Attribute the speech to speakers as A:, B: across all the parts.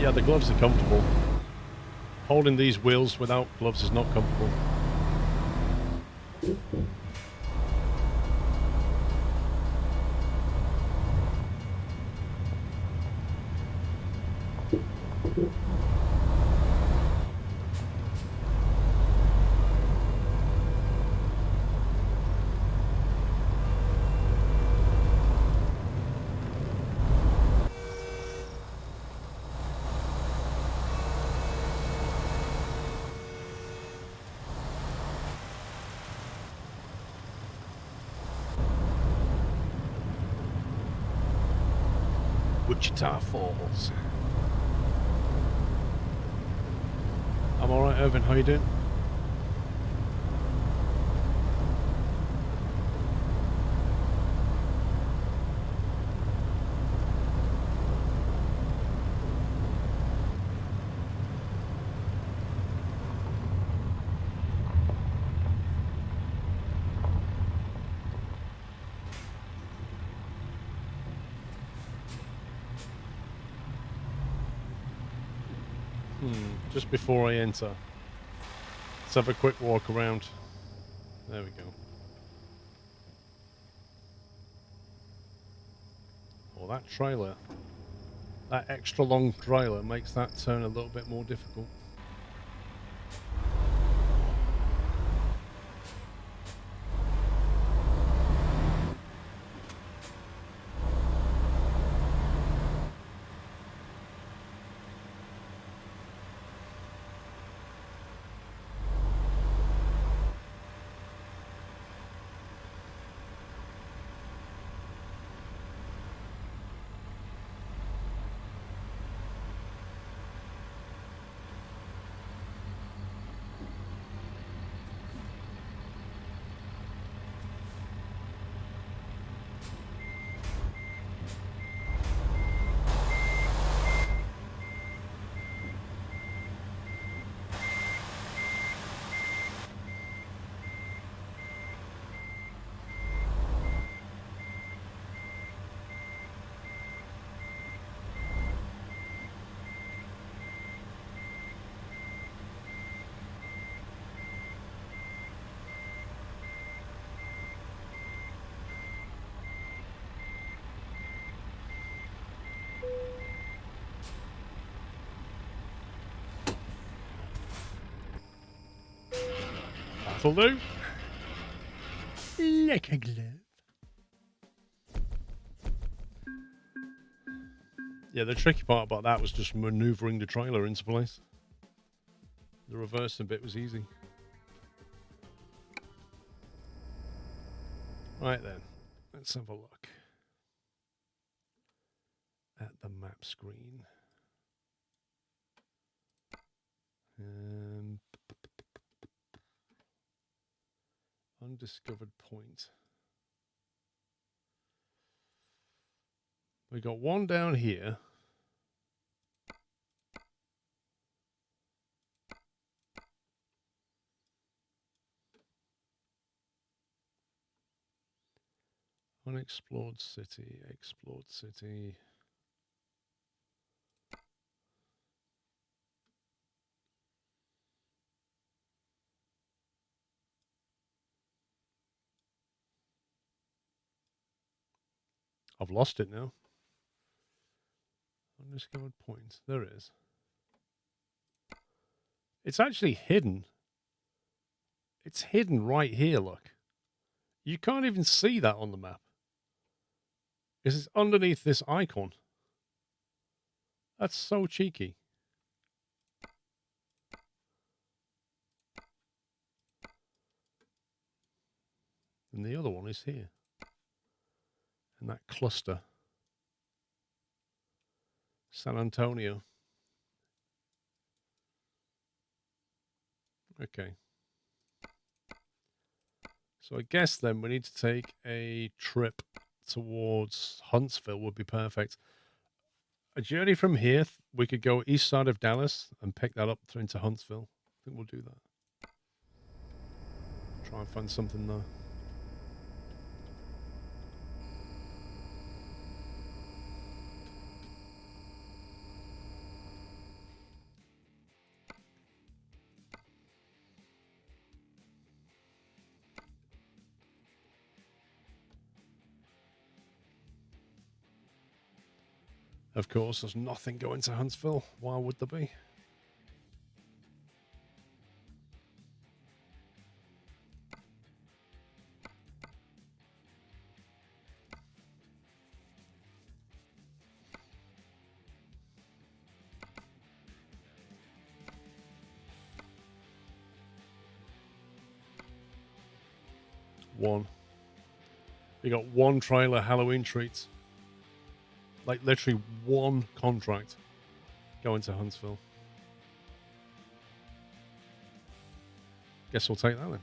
A: Yeah, the gloves are comfortable. Holding these wheels without gloves is not comfortable. Wichita Falls. I'm alright, Irvin. How you doing? Just before I enter, let's have a quick walk around. There we go. Well, that trailer, that extra long trailer makes that turn a little bit more difficult. That'll do. Like a glove. Yeah, the tricky part about that was just maneuvering the trailer into place. The reversing bit was easy. Right then, let's have a look at the map screen. Undiscovered point. We got one down here. Unexplored city, explored city. I've lost it now. Undiscovered point. There it is. It's actually hidden. It's hidden right here, look. You can't even see that on the map. It's underneath this icon. That's so cheeky. And the other one is here. And that cluster. San Antonio. Okay. So I guess then we need to take a trip towards Huntsville would be perfect. A journey from here, we could go east side of Dallas and pick that up into Huntsville. I think we'll do that. Try and find something there. Of course, there's nothing going to Huntsville. Why would there be? One. You got one trailer Halloween treats. Like literally one contract going to Huntsville. Guess we'll take that then.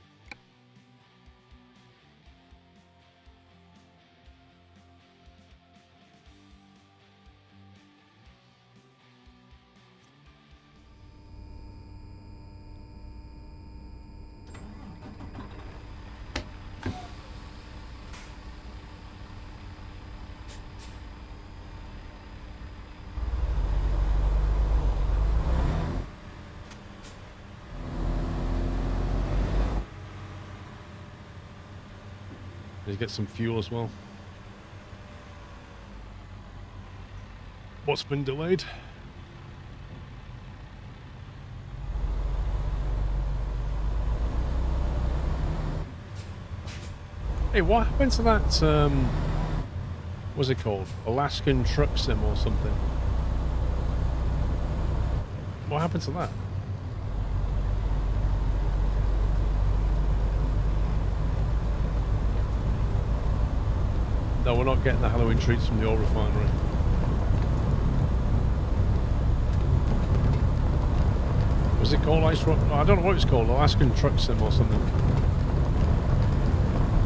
A: Let's get some fuel as well. What's been delayed? Hey, what happened to that, what's it called? Alaskan Truck Sim or something? What happened to that? No, we're not getting the Halloween treats from the oil refinery. Was it called Ice Rock? I don't know what it's called. Alaskan Truck Sim or something.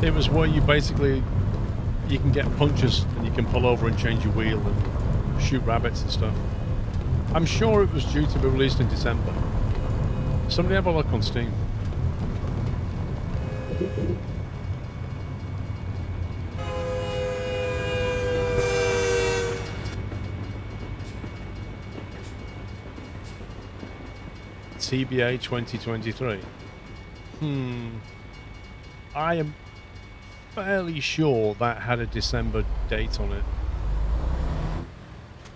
A: It was where you basically, you can get punches and you can pull over and change your wheel and shoot rabbits and stuff. I'm sure it was due to be released in December. Somebody have a look on Steam. TBA 2023. I am fairly sure that had a December date on it.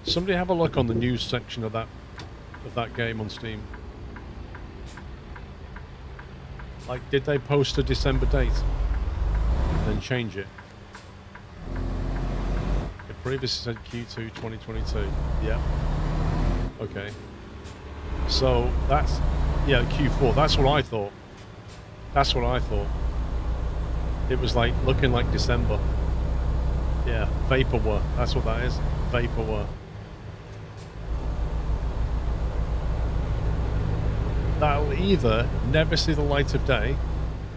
A: Somebody have a look on the news section of that game on Steam. Like, did they post a December date and then change it? It previously said Q2 2022. Yeah. Okay. So that's, yeah, Q4. That's what I thought. That's what I thought. It was like looking like December. Yeah, vaporware. That's what that is. Vaporware. That'll either never see the light of day,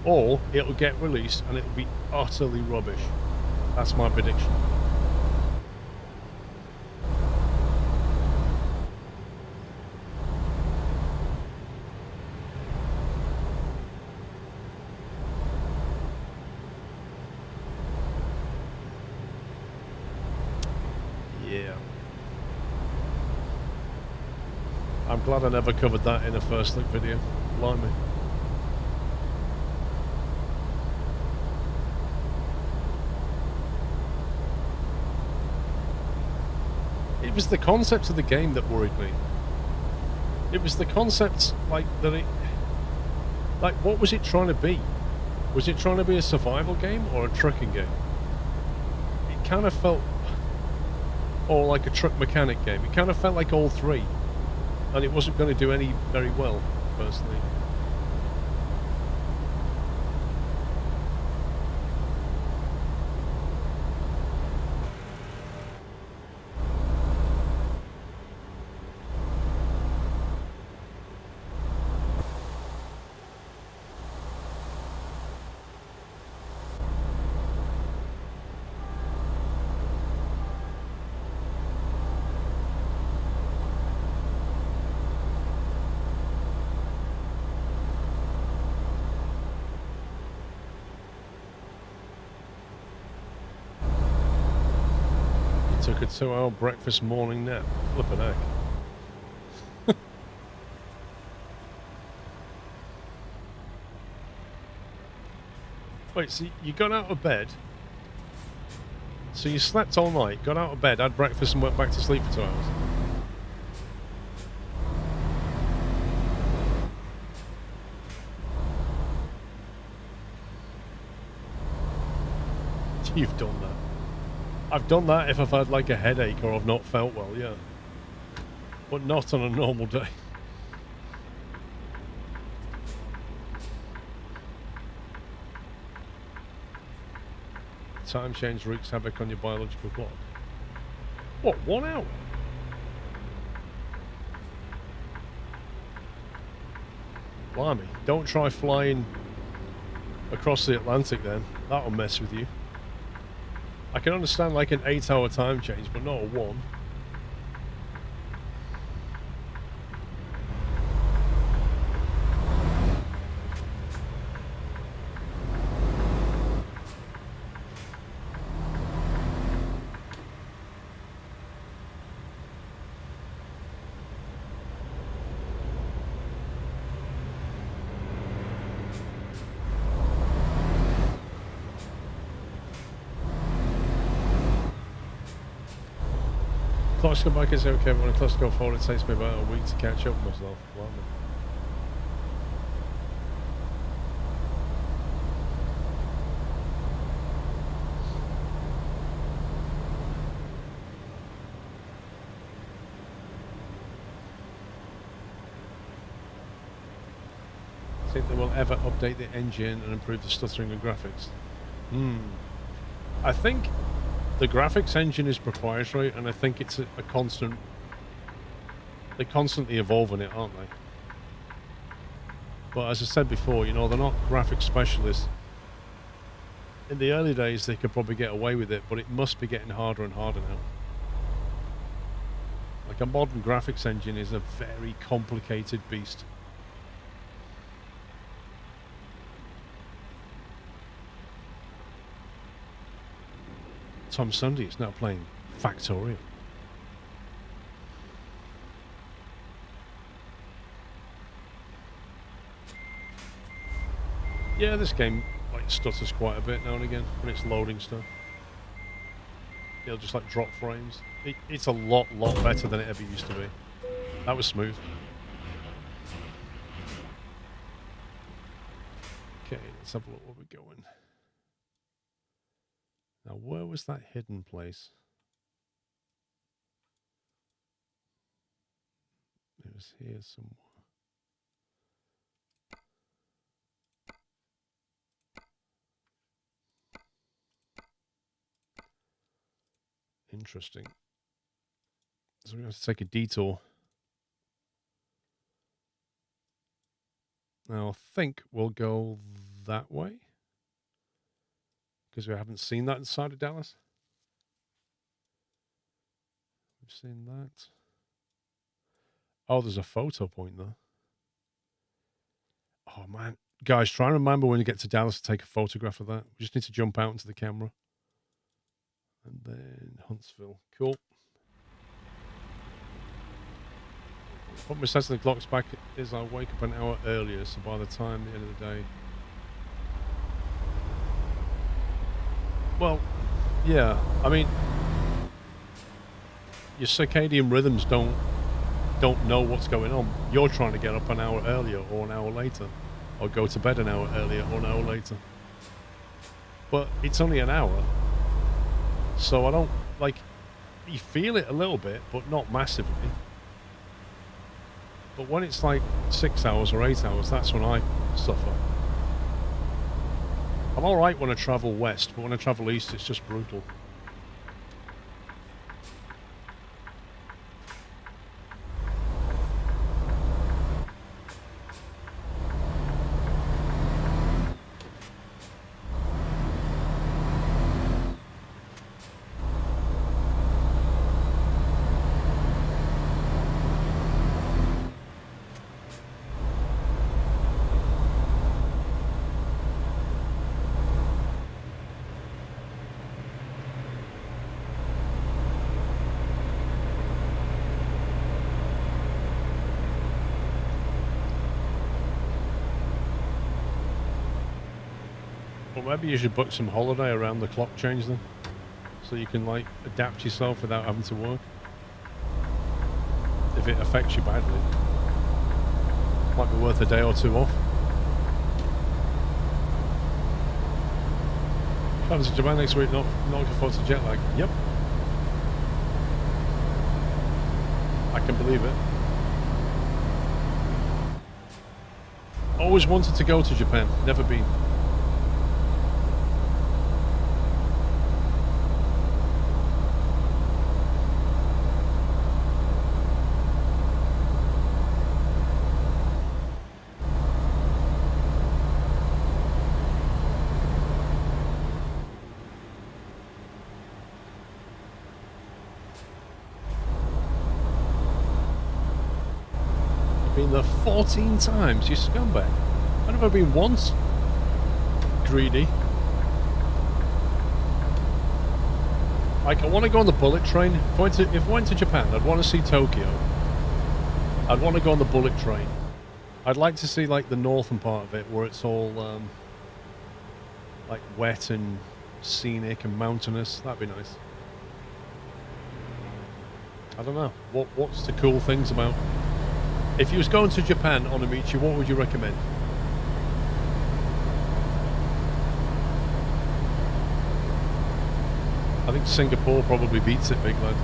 A: or it'll get released and it'll be utterly rubbish. That's my prediction. I'm glad I never covered that in a first look video. Blimey. It was the concept of the game that worried me. It was the concept, like, that it... Like, what was it trying to be? Was it trying to be a survival game or a trucking game? It kind of felt... Or like a truck mechanic game. It kind of felt like all three. And it wasn't going to do any very well, personally. Took a 2-hour breakfast morning nap. Flippin' heck. Wait, so you got out of bed? So you slept all night, got out of bed, had breakfast and went back to sleep for 2 hours? You've done that. I've done that if I've had like a headache or I've not felt well, yeah. But not on a normal day. Time change wreaks havoc on your biological clock. What, 1 hour? Blimey, don't try flying across the Atlantic then. That'll mess with you. I can understand like an 8-hour time change, but not a 1. Clocks go back, it's okay, but when the clocks go forward, it takes me about a week to catch up with myself. Blimey. Think they will ever update the engine and improve the stuttering and graphics? I think the graphics engine is proprietary, and I think it's a constant. They're constantly evolving it, aren't they? But as I said before, you know, they're not graphics specialists. In the early days, they could probably get away with it, but it must be getting harder and harder now. Like a modern graphics engine is a very complicated beast. Tom Sunday is now playing Factorial. Yeah, this game like stutters quite a bit now and again when it's loading stuff. It'll just like drop frames. It's a lot better than it ever used to be. That was smooth. Okay, let's have a look where we're going. Now, where was that hidden place? It was here somewhere. Interesting. So we have to take a detour. Now, I think we'll go that way, because we haven't seen that inside of Dallas. We've seen that. Oh, there's a photo point there. Oh, man. Guys, try and remember when you get to Dallas to take a photograph of that. We just need to jump out into the camera. And then Huntsville. Cool. What my setting the clocks back is I wake up an hour earlier, so by the time the end of the day. Well, yeah. I mean, your circadian rhythms don't know what's going on. You're trying to get up an hour earlier or an hour later, or go to bed an hour earlier or an hour later. But it's only an hour, so I don't like. You feel it a little bit, but not massively. But when it's like 6 hours or 8 hours, that's when I suffer. I'm all right when I travel west, but when I travel east, it's just brutal. Well, maybe you should book some holiday around the clock change then. so you can like adapt yourself without having to work. If it affects you badly, might be worth a day or two off. Travels to Japan next week, not looking forward to jet lag. Yep. I can believe it. Always wanted to go to Japan, never been. Been there 14 times, you scumbag. I've never been once. Greedy. Like, I want to go on the bullet train. If I went to Japan, I'd want to see Tokyo. I'd want to go on the bullet train. I'd like to see, like, the northern part of it, where it's all, like, wet and scenic and mountainous. That'd be nice. I don't know. What's the cool things about... If you was going to Japan on Amici, what would you recommend? I think Singapore probably beats it, big lad.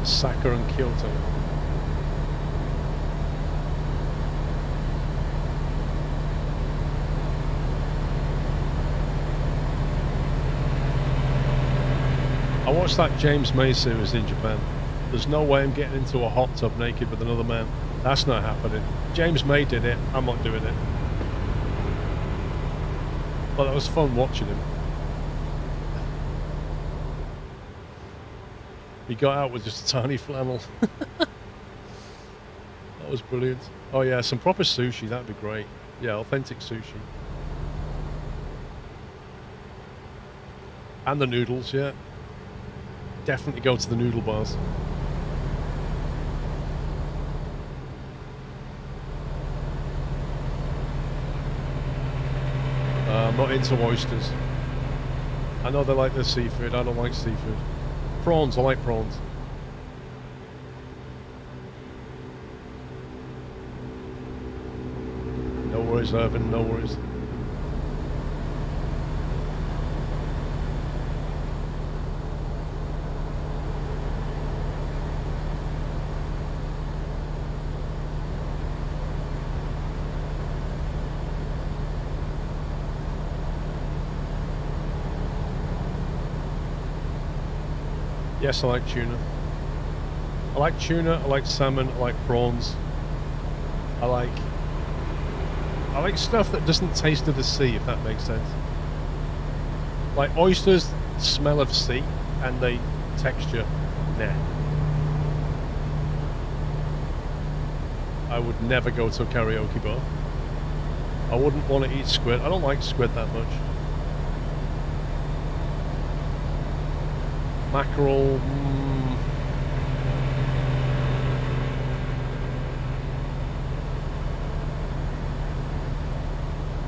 A: Osaka and Kyoto. I watched that James May series in Japan. There's no way I'm getting into a hot tub naked with another man. That's not happening. James May did it. I'm not doing it. But that was fun watching him. He got out with just a tiny flannel. That was brilliant. Oh yeah, some proper sushi. That'd be great. Yeah, authentic sushi. And the noodles, yeah. Definitely go to the noodle bars. I'm not into oysters. I know they like their seafood. I don't like seafood. Prawns, I like prawns. No worries, Irvin, no worries. Yes, I like tuna. I like tuna, I like salmon, I like prawns. I like stuff that doesn't taste of the sea, if that makes sense. Like oysters smell of sea and they texture, nah. I would never go to a karaoke bar. I wouldn't want to eat squid. I don't like squid that much. Mackerel.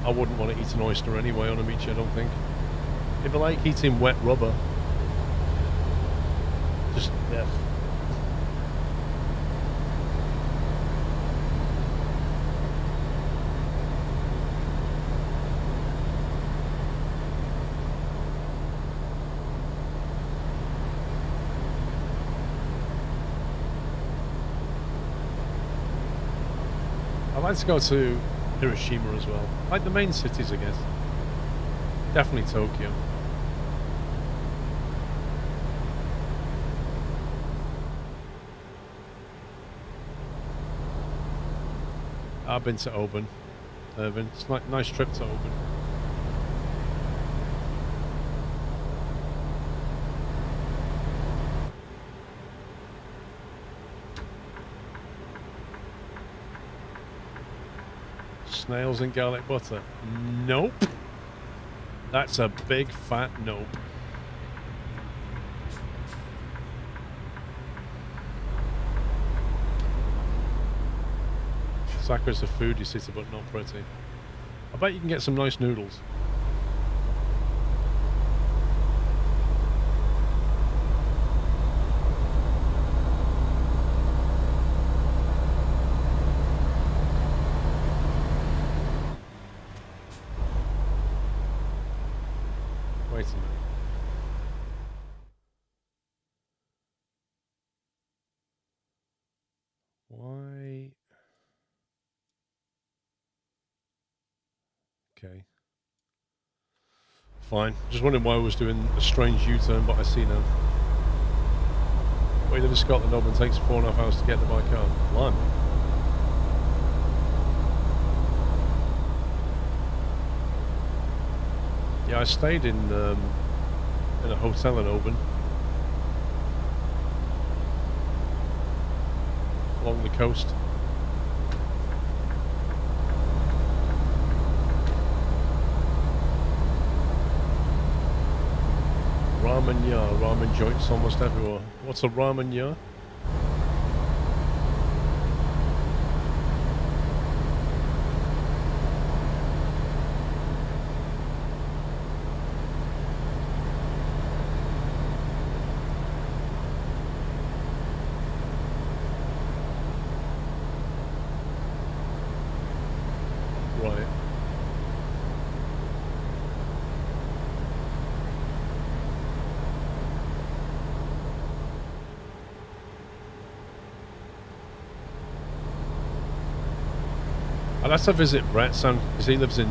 A: I wouldn't want to eat an oyster anyway on a beach, I don't think. If I like eating wet rubber, just, yeah. I'd like to go to Hiroshima as well. Like the main cities, I guess. Definitely Tokyo. I've been to Oban, Irvin. It's like a nice trip to Oban. Snails and garlic butter? Nope. That's a big fat nope. Sakura's a foodie city, but not pretty. I bet you can get some nice noodles. Wait a minute. Why? Okay. Fine. Just wondering why I was doing a strange U-turn, but I see now. We live in Scotland, Dublin takes 4.5 hours to get there by car. Blimey. Yeah, I stayed in a hotel in Oban. Along the coast. Ramen joints almost everywhere. What's a ramen ya? Right. I'd have to visit Brett-san, because he lives in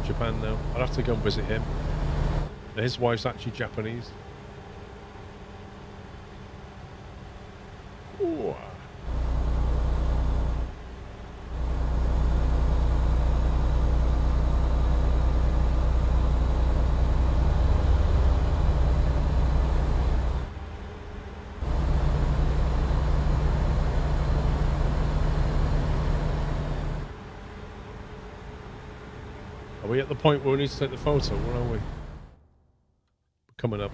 A: Japan now. I'd have to go and visit him. His wife's actually Japanese. Ooh. Are we at the point where we need to take the photo? Where are we? We're coming up.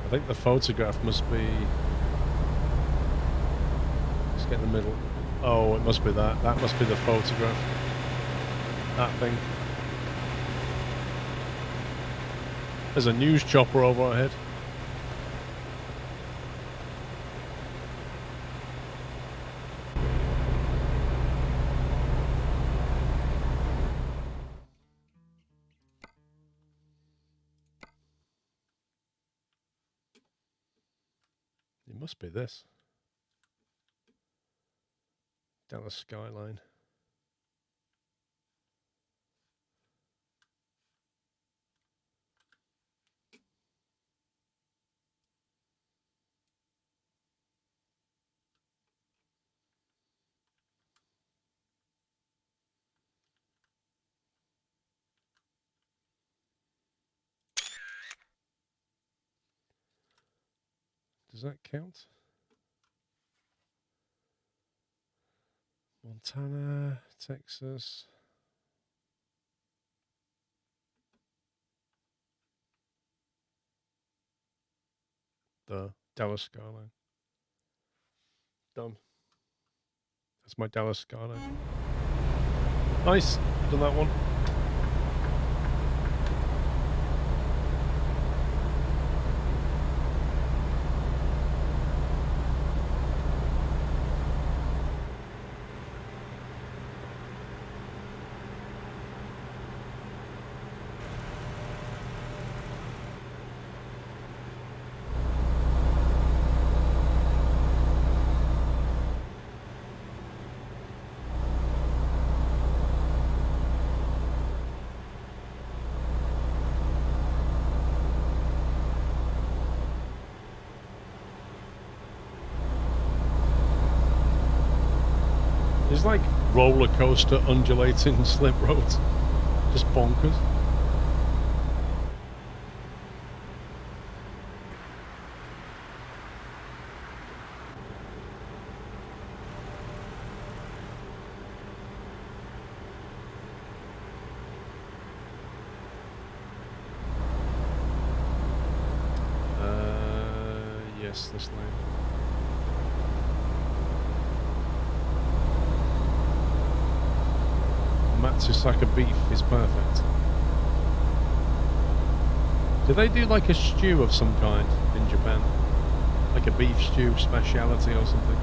A: I think the photograph must be... Let's get in the middle. Oh, it must be that. That must be the photograph. That thing. There's a news chopper over our head. It must be this. Dallas skyline. Does that count? Montana, Texas. The Dallas skyline. Done. That's my Dallas skyline. Nice. Done that one. It's like roller coaster undulating slip roads. Just bonkers. Yes, this lane. Matsusaka beef is perfect. Do they do like a stew of some kind in Japan? Like a beef stew speciality or something?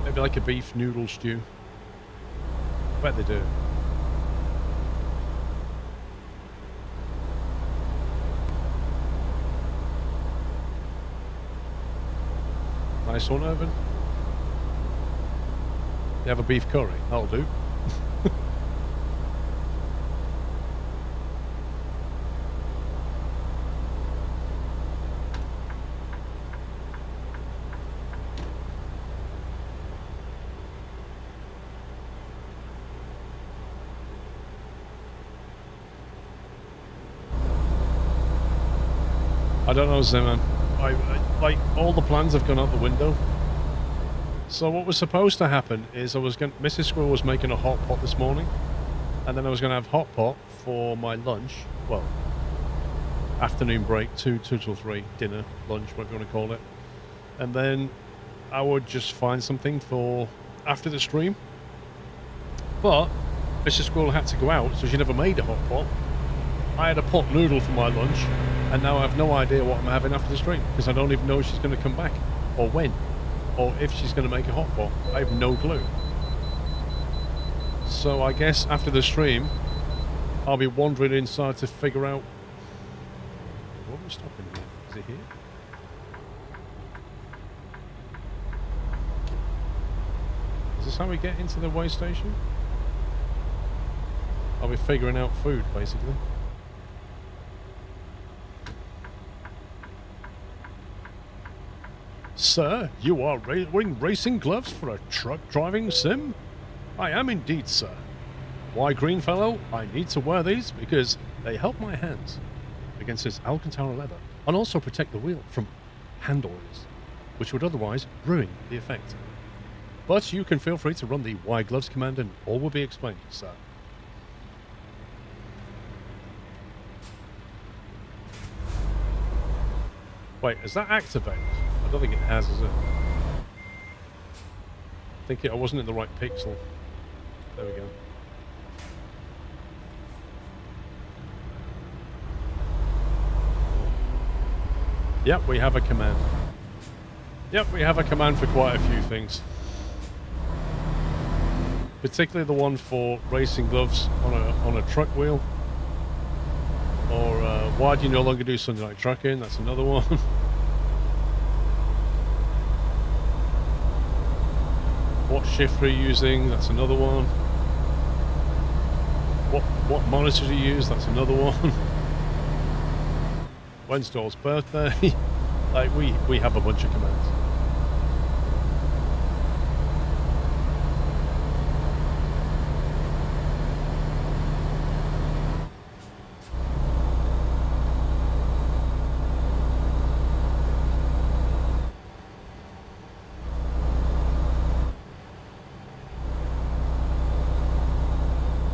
A: Maybe like a beef noodle stew. I bet they do. Nice one, Irvin. You have a beef curry? That'll do. I don't know, Zimmer. Like, all the plans have gone out the window. So what was supposed to happen is Mrs. Squirrel was making a hot pot this morning, and then I was going to have hot pot for my lunch. Well, afternoon break, 2 till 3, dinner, lunch, whatever you want to call it. And then I would just find something for after the stream. But Mrs. Squirrel had to go out, so she never made a hot pot. I had a pot noodle for my lunch, and now I have no idea what I'm having after the stream, because I don't even know if she's going to come back, or when, or if she's going to make a hot pot. I have no clue. So I guess after the stream, I'll be wandering inside to figure out... What are we stopping here? Is it here? Is this how we get into the way station? I'll be figuring out food, basically. Sir, you are wearing racing gloves for a truck driving sim? I am indeed, sir. Why, Greenfellow, I need to wear these because they help my hands against this Alcantara leather and also protect the wheel from handles, which would otherwise ruin the effect. But you can feel free to run the Y Gloves command and all will be explained, sir. Wait, is that activated? I don't think it has, is it? I wasn't in the right pixel. There we go. Yep, we have a command. Yep, we have a command for quite a few things. Particularly the one for racing gloves on a truck wheel. Or why do you no longer do something like trucking? That's another one. What shift are you using? That's another one. What monitor do you use? That's another one. When's Doll's birthday? Like we have a bunch of commands.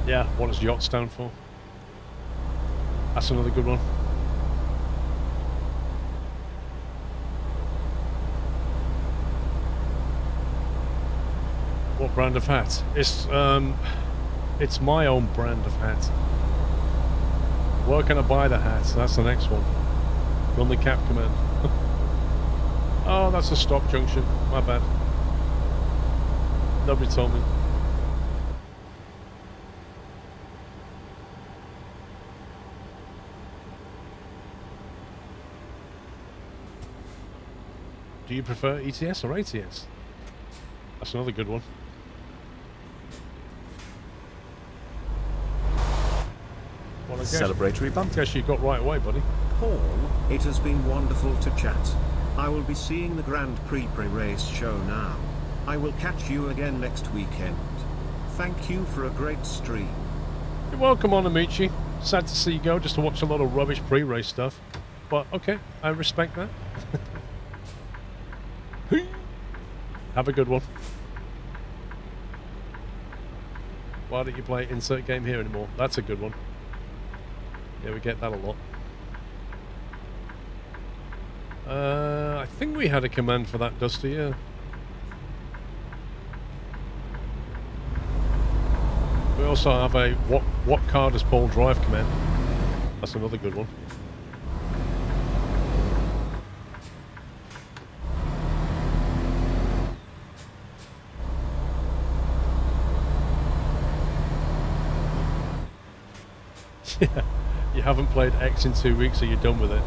A: Yeah, what does yacht stand for? That's another good one. What brand of hat? It's my own brand of hat. Where can I buy the hat? That's the next one. Run the cap command. Oh, that's a stop junction. My bad. Nobody told me. Do you prefer ETS or ATS? That's another good one. Well,
B: Celebratory bump.
A: Guess you got right away, buddy.
B: Paul, it has been wonderful to chat. I will be seeing the Grand Prix pre-race show now. I will catch you again next weekend. Thank you for a great stream.
A: You're welcome on, Amici. Sad to see you go just to watch a lot of rubbish pre-race stuff. But okay, I respect that. Have a good one. Why don't you play insert game here anymore? That's a good one. Yeah, we get that a lot. I think we had a command for that, Dusty, yeah. We also have a what car does Paul drive command. That's another good one. Yeah, you haven't played X in 2 weeks, so you're done with it.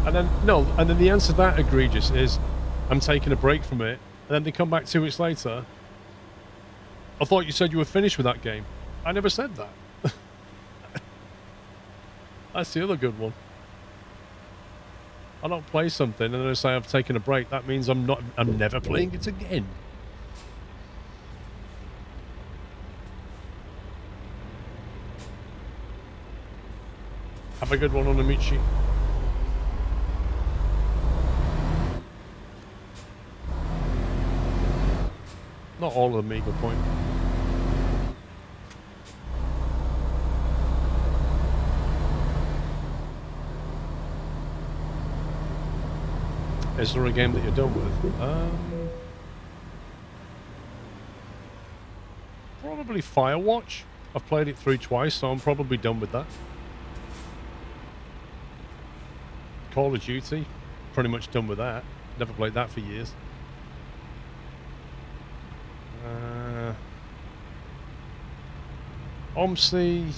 A: And then the answer to that, egregious, is I'm taking a break from it, and then they come back 2 weeks later. I thought you said you were finished with that game. I never said that. That's the other good one. I don't play something and then I say I've taken a break. That means I'm never playing it again. Have a good one on Amici. Not all of them equal point. Is there a game that you're done with? Probably Firewatch. I've played it through twice, so I'm probably done with that. Call of Duty. Pretty much done with that. Never played that for years. OMSI.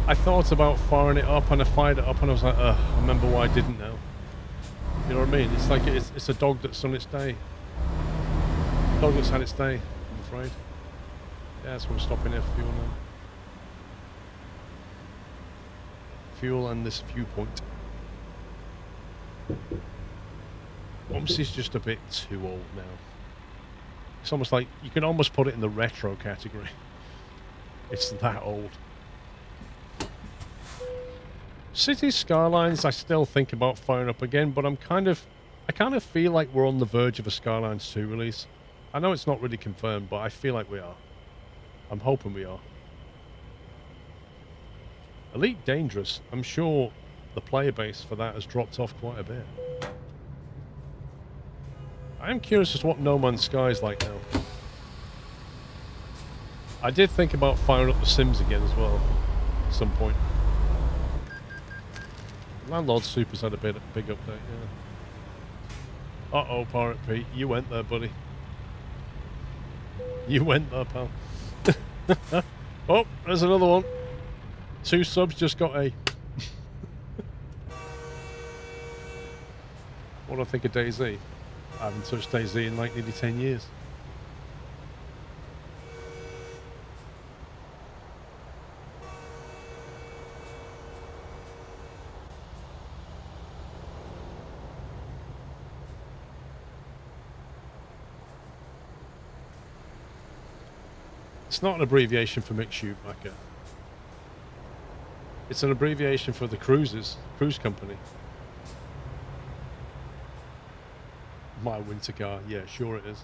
A: I thought about firing it up and I fired it up and I was like, ugh, I remember why I didn't now. You know what I mean? It's like it's a dog that's on its day. Dog that's had its day, I'm afraid. Yeah, that's what I'm stopping here for fuel now. Fuel and this viewpoint. OMSI's just a bit too old now. It's almost like, you can almost put it in the retro category. It's that old. City Skylines, I still think about firing up again, but I kind of feel like we're on the verge of a Skylines 2 release. I know it's not really confirmed, but I feel like we are. I'm hoping we are. Elite Dangerous, I'm sure the player base for that has dropped off quite a bit. I am curious as to what No Man's Sky is like now. I did think about firing up The Sims again as well, at some point. Landlord Super's had a big update, yeah. Uh-oh, Pirate Pete, you went there, buddy. You went there, pal. Oh, there's another one. 2 subs just got a. What do I think of DayZ? I haven't touched DayZ in like nearly 10 years. It's not an abbreviation for Mick Schumacher. It's an abbreviation for the cruise company. My winter car, yeah, sure it is.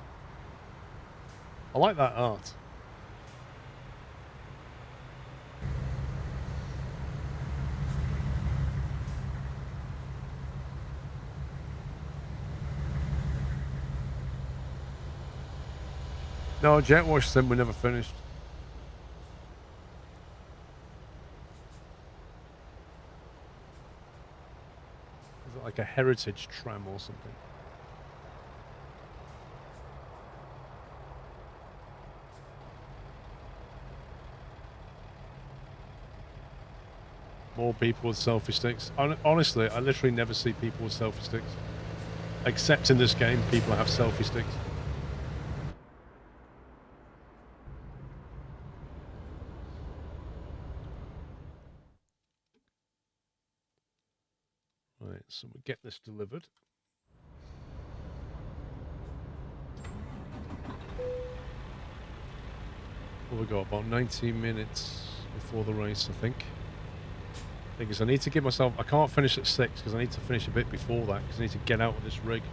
A: I like that art. No, Jet Wash Sim we never finished. Is it like a heritage tram or something? More people with selfie sticks. Honestly, I literally never see people with selfie sticks. Except in this game, people have selfie sticks. so we get this delivered. Well, we got about 19 minutes before the race, I think. Thing is, I need to give myself... I can't finish at 6 because I need to finish a bit before that because I need to get out of this rig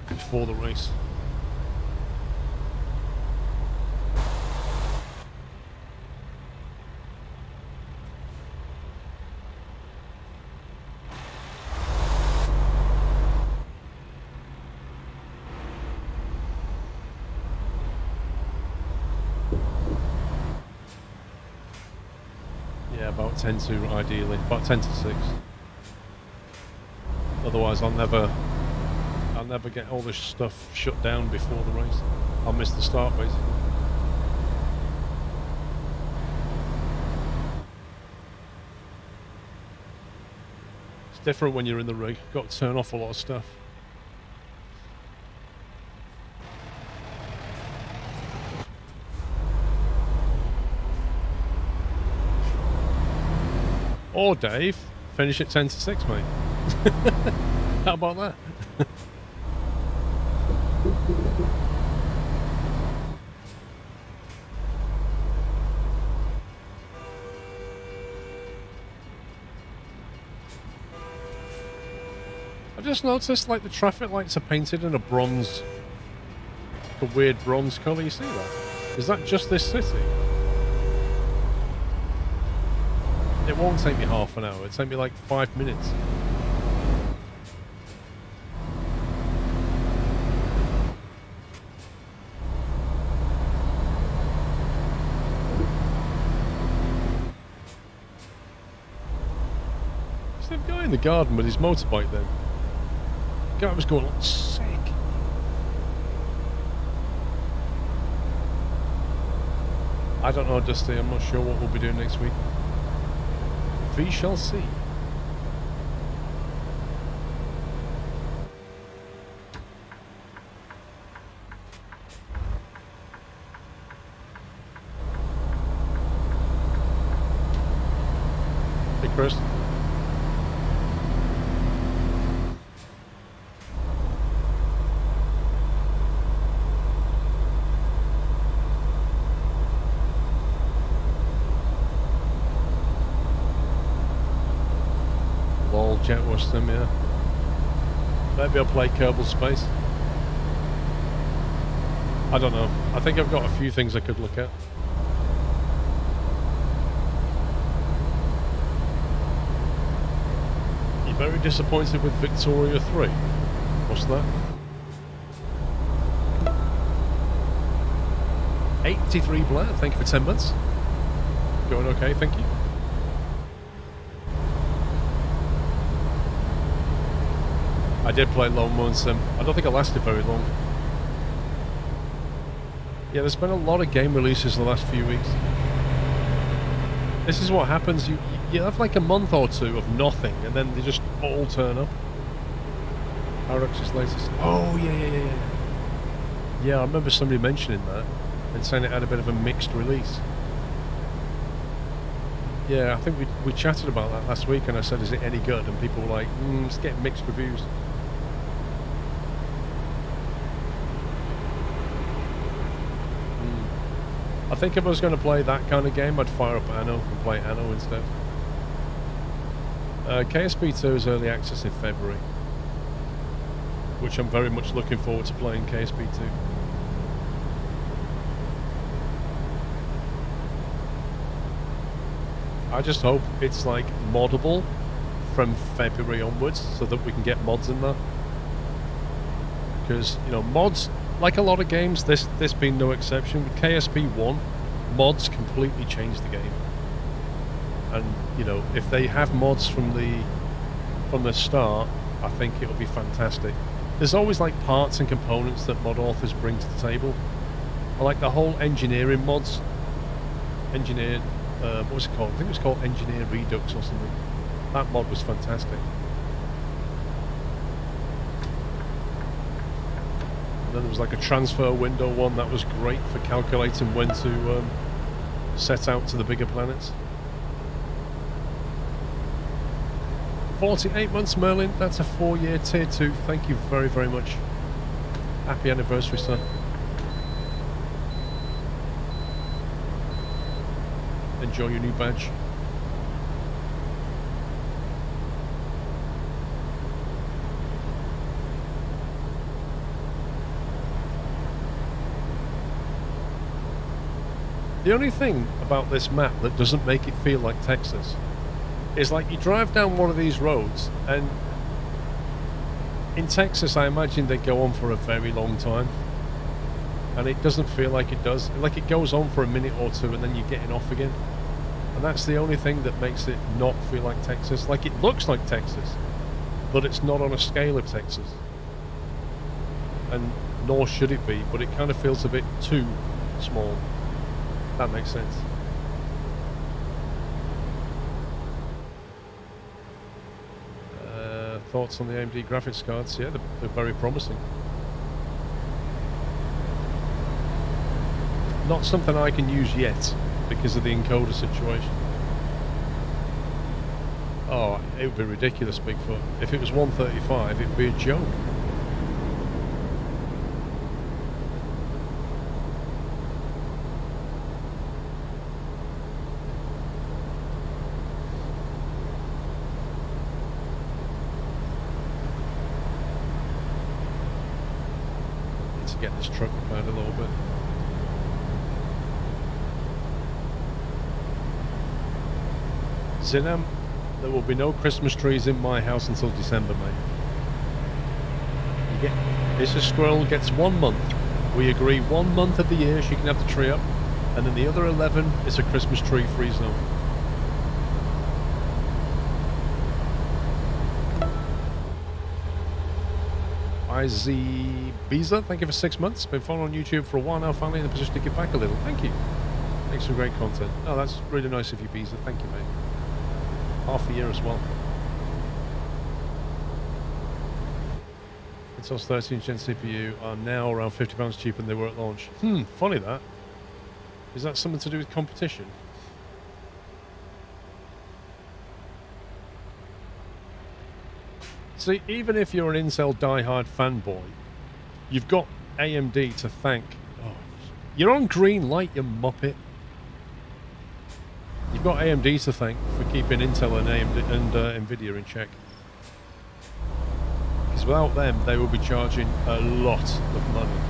A: before the race. Yeah, about 10 to, ideally. About 10 to 6. Otherwise, I'll never get all this stuff shut down before the race. I'll miss the start, basically. It's different when you're in the rig. You've got to turn off a lot of stuff. Or Dave, finish at 10 to 6, mate. How about that? I've just noticed, like, the traffic lights are painted in a bronze, a weird bronze colour. You see that? Is that just this city? It won't take me half an hour. It'll take me like 5 minutes. There's that guy in the garden with his motorbike then. The guy was going sick. I don't know, Dusty. I'm not sure what we'll be doing next week. We shall see. Hey, Chris. Jet washed them, yeah. Maybe I'll play Kerbal Space. I don't know. I think I've got a few things I could look at. You're very disappointed with Victoria 3? What's that? 83 Blair, thank you for 10 months. Going okay, thank you. I did play Lone Moon Sim. I don't think it lasted very long. Yeah, there's been a lot of game releases in the last few weeks. This is what happens. You have like a month or two of nothing, and then they just all turn up. Paradox's latest. Oh, yeah. Yeah, I remember somebody mentioning that and saying it had a bit of a mixed release. Yeah, I think we chatted about that last week, and I said, is it any good? And people were like, it's getting mixed reviews. I think if I was going to play that kind of game, I'd fire up Anno and play Anno instead. KSP 2 is early access in February, which I'm very much looking forward to playing KSP 2. I just hope it's like moddable from February onwards so that we can get mods in there. Because, you know, mods, like a lot of games, this being no exception, with KSP 1, mods completely changed the game. And, you know, if they have mods from the start, I think it'll be fantastic. There's always like parts and components that mod authors bring to the table. I like the whole engineering mods. What was it called? I think it was called Engineer Redux or something. That mod was fantastic. And then there was like a transfer window one that was great for calculating when to set out to the bigger planets. 48 months, Merlin. That's a 4-year tier 2. Thank you very, very much. Happy anniversary, sir. Enjoy your new badge. The only thing about this map that doesn't make it feel like Texas is like you drive down one of these roads, and in Texas I imagine they go on for a very long time, and it doesn't feel like it does. Like it goes on for a minute or two and then you're getting off again, and that's the only thing that makes it not feel like Texas. Like it looks like Texas, but it's not on a scale of Texas, and nor should it be, but it kind of feels a bit too small. That makes sense. Thoughts on the AMD graphics cards? Yeah, they're very promising. Not something I can use yet because of the encoder situation. Oh, it would be ridiculous, Bigfoot. If it was 135, it would be a joke. Get this truck repaired a little bit. Zinam, there will be no Christmas trees in my house until December, mate. Mrs. Squirrel gets 1 month. We agree 1 month of the year she can have the tree up, and then the other 11 is a Christmas tree free zone. IZ Biza, thank you for 6 months. Been following on YouTube for a while now, finally in a position to give back a little. Thank you. Makes some great content. Oh, that's really nice of you, Biza. Thank you, mate. Half a year as well. Intel's 13th gen CPU are now around £50 cheaper than they were at launch. Funny that. Is that something to do with competition? See, even if you're an Intel diehard fanboy, you've got AMD to thank. Oh, you're on green light, you muppet. You've got AMD to thank for keeping Intel and AMD and Nvidia in check. Because without them, they will be charging a lot of money.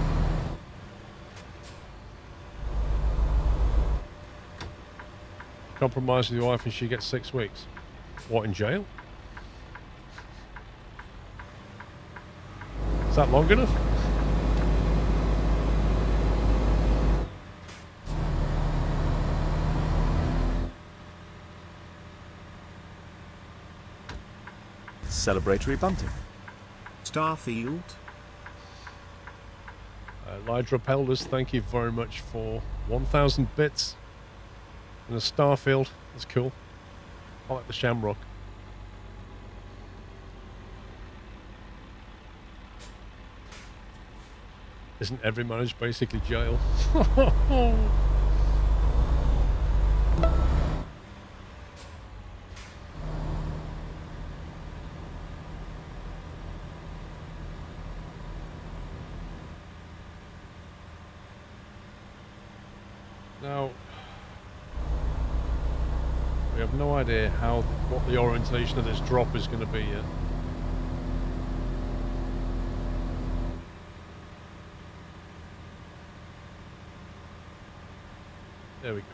A: Compromise with your wife and she gets 6 weeks. What, in jail? Is that long enough?
C: Celebratory bunting.
B: Starfield.
A: Lydra Pelders, thank you very much for 1,000 bits. And a Starfield, that's cool. I like the Shamrock. Isn't every marriage basically jail? Now, we have no idea what the orientation of this drop is going to be yet. There we go.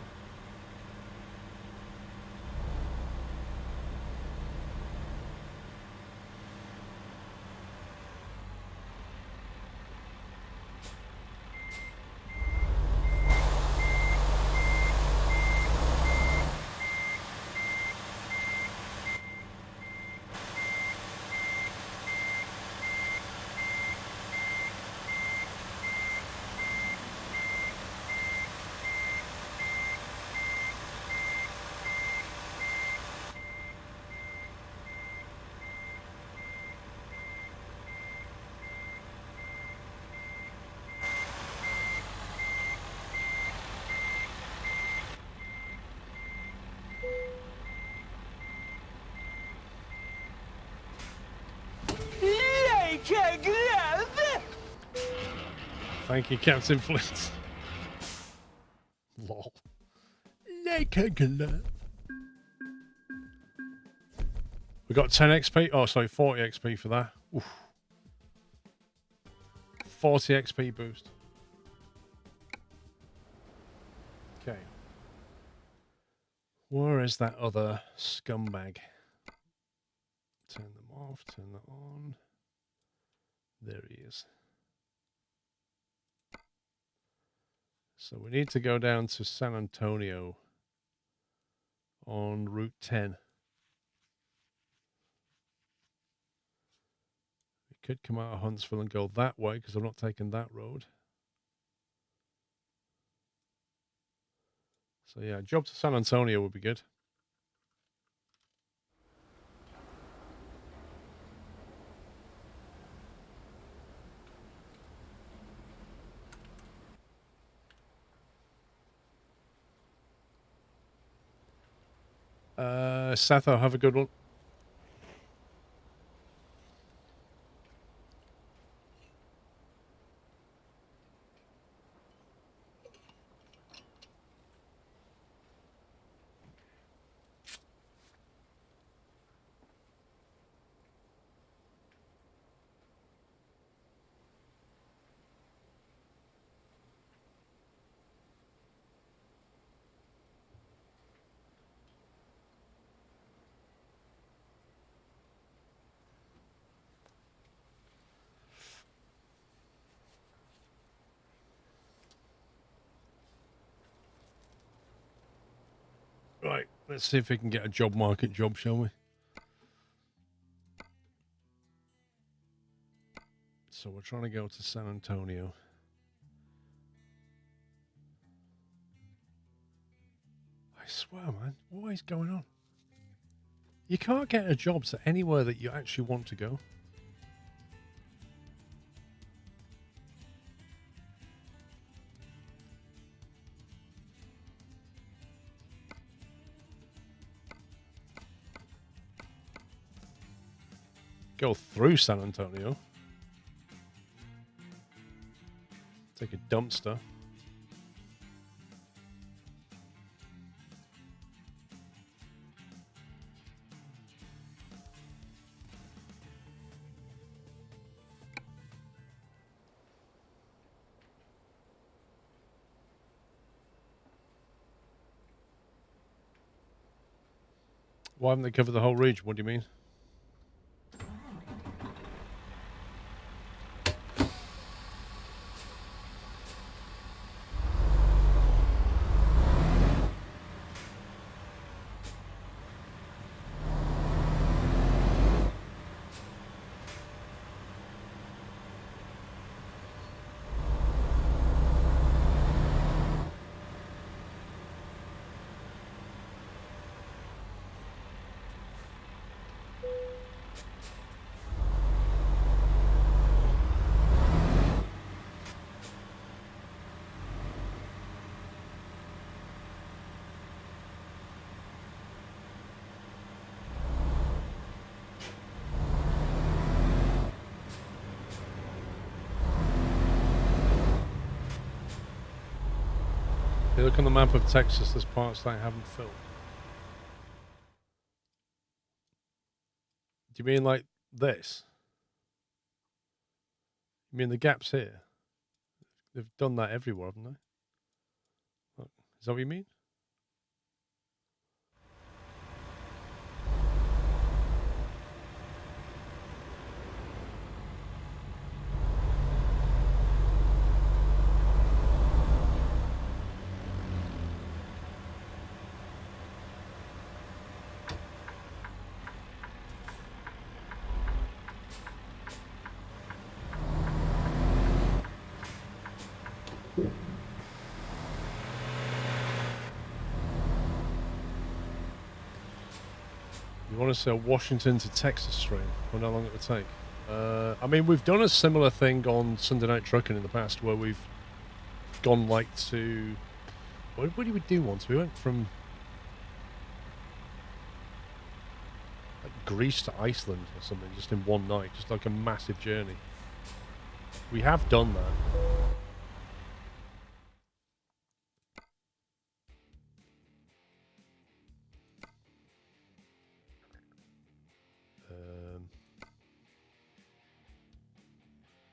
A: Thank you, Captain Flint. Lol. Like a glove. We got 10 XP. Oh, sorry, 40 XP for that. Oof. 40 XP boost. Okay. Where is that other scumbag? Turn them off, turn that on. There he is. So we need to go down to San Antonio on Route 10. We could come out of Huntsville and go that way because I'm not taking that road. So yeah, job to San Antonio would be good. Satho, have a good one. Right, let's see if we can get a job market job, shall we? So we're trying to go to San Antonio. I swear, man, what is going on? You can't get a job to anywhere that you actually want to go. Go through San Antonio. Take a dumpster. Why haven't they covered the whole region? What do you mean? If you look on the map of Texas, there's parts that I haven't filled. Do you mean like this? You mean the gaps here? They've done that everywhere, haven't they? Look, is that what you mean? You want to say a Washington to Texas stream? Wonder how long it would take. I mean, we've done a similar thing on Sunday Night Trucking in the past where we've gone like to... What did we do once? We went from like Greece to Iceland or something just in one night. Just like a massive journey. We have done that.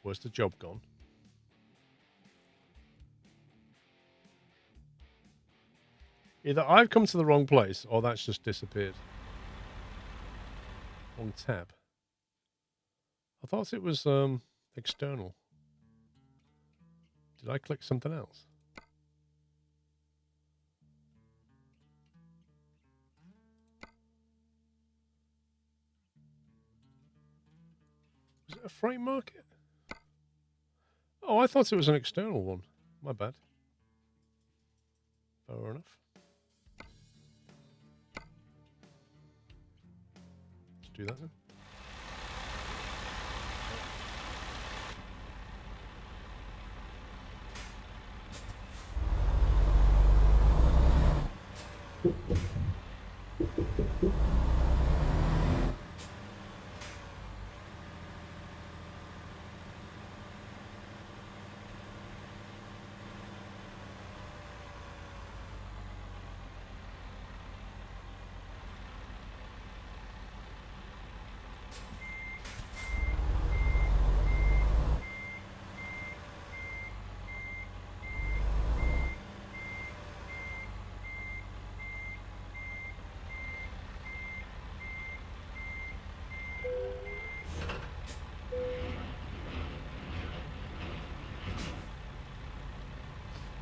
A: Where's the job gone? Either I've come to the wrong place or that's just disappeared. Wrong tab. I thought it was external. Did I click something else? Was it a frame market? Oh, I thought it was an external one. My bad. Fair enough. Let's do that then.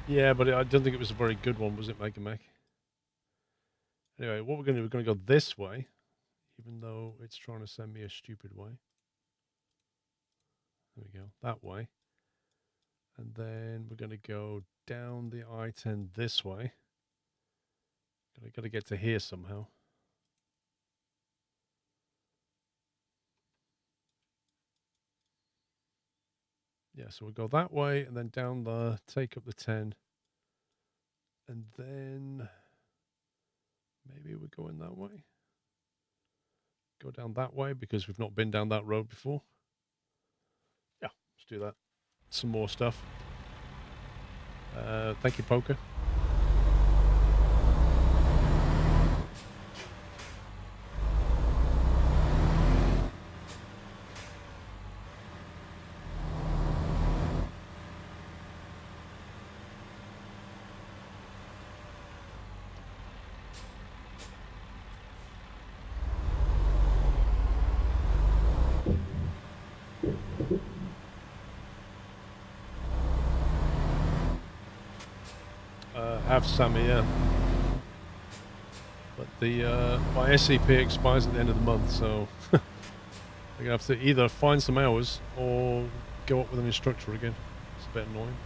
A: Yeah, but I don't think it was a very good one, was it, Mega Mech? Anyway, what we're going to do, we're going to go this way, even though it's trying to send me a stupid way. There we go, that way. And then we're going to go down the I-10 this way. Got to get to here somehow. Yeah, so we'll go that way and then down the, take up the 10. And then maybe we're going that way. Go down that way because we've not been down that road before. Yeah, let's do that. Some more stuff. Thank you, Poker. Have Sammy, yeah. But the my SCP expires at the end of the month, so I'm gonna have to either find some hours or go up with an instructor again. It's a bit annoying.